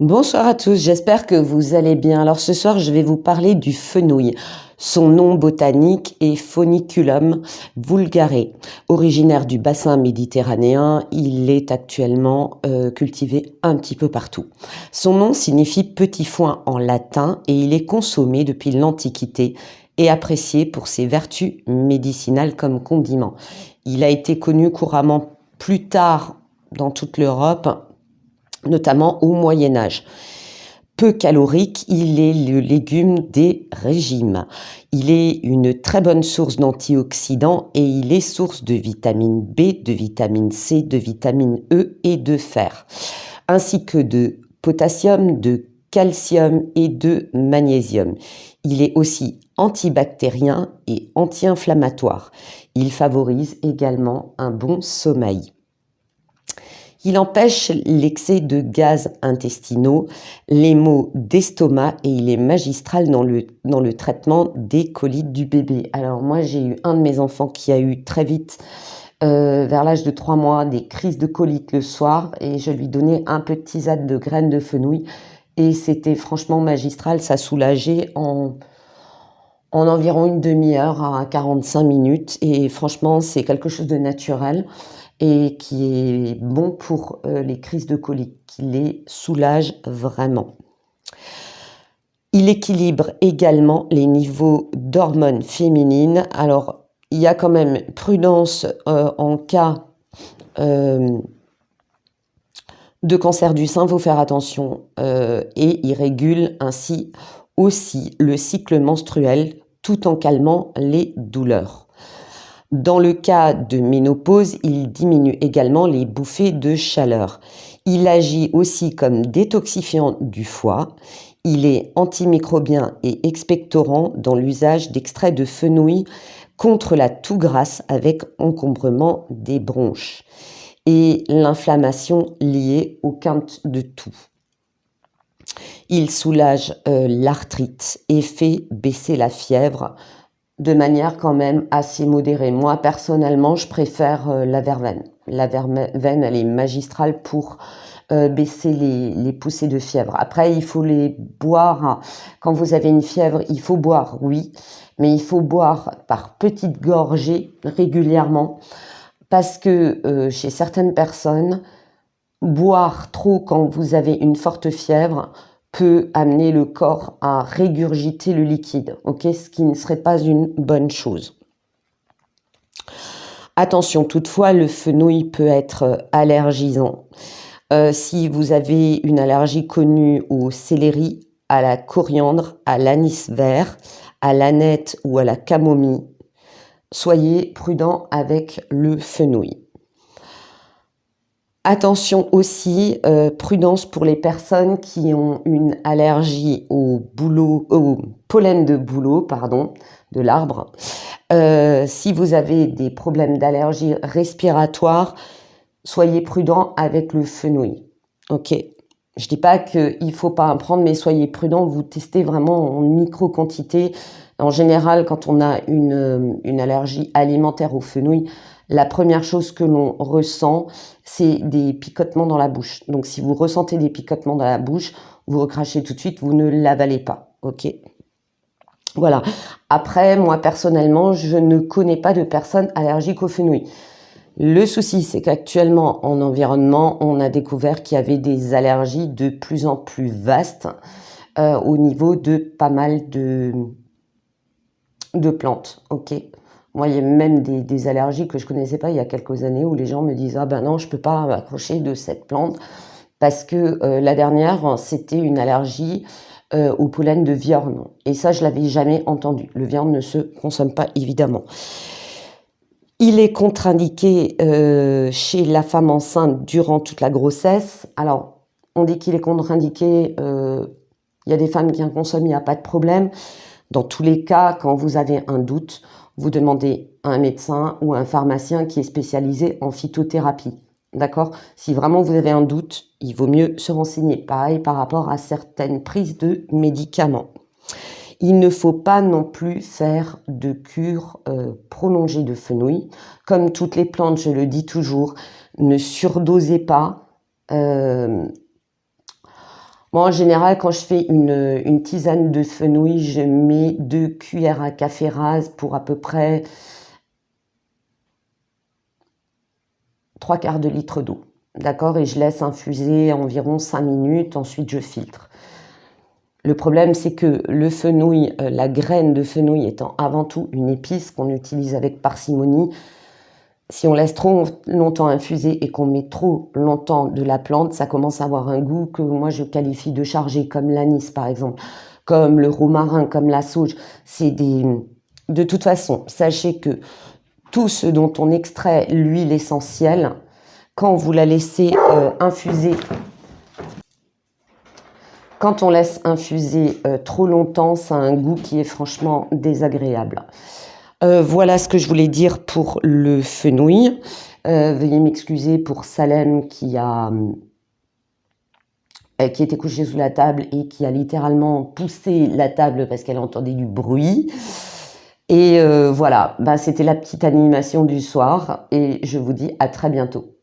Bonsoir à tous, j'espère que vous allez bien. Alors ce soir, je vais vous parler du fenouil. Son nom botanique est Phoeniculum vulgare. Originaire du bassin méditerranéen, il est actuellement cultivé un petit peu partout. Son nom signifie petit foin en latin et il est consommé depuis l'Antiquité et apprécié pour ses vertus médicinales comme condiment. Il a été connu couramment plus tard dans toute l'Europe, notamment au Moyen-Âge. Peu calorique, il est le légume des régimes. Il est une très bonne source d'antioxydants et il est source de vitamine B, de vitamine C, de vitamine E et de fer, ainsi que de potassium, de calcium et de magnésium. Il est aussi antibactérien et anti-inflammatoire. Il favorise également un bon sommeil. Il empêche l'excès de gaz intestinaux, les maux d'estomac et il est magistral dans le traitement des colites du bébé. Alors moi, j'ai eu un de mes enfants qui a eu très vite, vers l'âge de 3 mois, des crises de colite le soir et je lui donnais un peu de tisane de graines de fenouil et c'était franchement magistral, ça soulageait en environ une demi-heure à 45 minutes et franchement, c'est quelque chose de naturel et qui est bon pour les crises de colique, qui les soulage vraiment. Il équilibre également les niveaux d'hormones féminines. Alors, il y a quand même prudence en cas de cancer du sein, il faut faire attention et il régule ainsi aussi le cycle menstruel tout en calmant les douleurs. Dans le cas de ménopause, il diminue également les bouffées de chaleur. Il agit aussi comme détoxifiant du foie. Il est antimicrobien et expectorant dans l'usage d'extraits de fenouil contre la toux grasse avec encombrement des bronches et l'inflammation liée aux quintes de toux. Il soulage l'arthrite et fait baisser la fièvre de manière quand même assez modérée. Moi, personnellement, je préfère la verveine. La verveine, elle est magistrale pour baisser les poussées de fièvre. Après, il faut les boire. Quand vous avez une fièvre, il faut boire, oui, mais il faut boire par petites gorgées régulièrement parce que chez certaines personnes, boire trop quand vous avez une forte fièvre peut amener le corps à régurgiter le liquide, ce qui ne serait pas une bonne chose. Attention toutefois, le fenouil peut être allergisant. Si vous avez une allergie connue au céleri, à la coriandre, à l'anis vert, à l'aneth ou à la camomille, soyez prudent avec le fenouil. Attention aussi, prudence pour les personnes qui ont une allergie au pollen de bouleau, de l'arbre. Si vous avez des problèmes d'allergie respiratoire, soyez prudent avec le fenouil. Ok. Je dis pas qu'il ne faut pas en prendre, mais soyez prudent, vous testez vraiment en micro-quantité. En général, quand on a une allergie alimentaire au fenouil, la première chose que l'on ressent, c'est des picotements dans la bouche. Donc, si vous ressentez des picotements dans la bouche, vous recrachez tout de suite, vous ne l'avalez pas. Ok. Voilà. Après, moi, personnellement, je ne connais pas de personnes allergiques au fenouil. Le souci, c'est qu'actuellement, en environnement, on a découvert qu'il y avait des allergies de plus en plus vastes au niveau de pas mal de plantes. Ok. Moi, il y a même des allergies que je connaissais pas il y a quelques années où les gens me disent « Ah ben non, je peux pas m'accrocher de cette plante parce que la dernière, c'était une allergie au pollen de viorne. » Et ça, je l'avais jamais entendu. Le viorne ne se consomme pas, évidemment. Il est contre-indiqué chez la femme enceinte durant toute la grossesse. Alors, on dit qu'il est contre-indiqué, il y a des femmes qui en consomment, il n'y a pas de problème. Dans tous les cas, quand vous avez un doute, vous demandez à un médecin ou à un pharmacien qui est spécialisé en phytothérapie. D'accord? Si vraiment vous avez un doute, il vaut mieux se renseigner. Pareil par rapport à certaines prises de médicaments. Il ne faut pas non plus faire de cure prolongée de fenouil. Comme toutes les plantes, je le dis toujours, ne surdosez pas. Moi, en général, quand je fais une tisane de fenouil, je mets 2 cuillères à café rase pour à peu près 3/4 de litre d'eau. D'accord? Et je laisse infuser environ 5 minutes, ensuite je filtre. Le problème, c'est que le fenouil, la graine de fenouil étant avant tout une épice qu'on utilise avec parcimonie, si on laisse trop longtemps infuser et qu'on met trop longtemps de la plante, ça commence à avoir un goût que moi je qualifie de chargé, comme l'anis par exemple, comme le romarin, comme la sauge. De toute façon, sachez que tout ce dont on extrait l'huile essentielle, quand vous la laissez infuser, quand on laisse infuser trop longtemps, ça a un goût qui est franchement désagréable. Voilà ce que je voulais dire pour le fenouil. Veuillez m'excuser pour Salem qui était couchée sous la table et qui a littéralement poussé la table parce qu'elle entendait du bruit. Et voilà, c'était la petite animation du soir et je vous dis à très bientôt.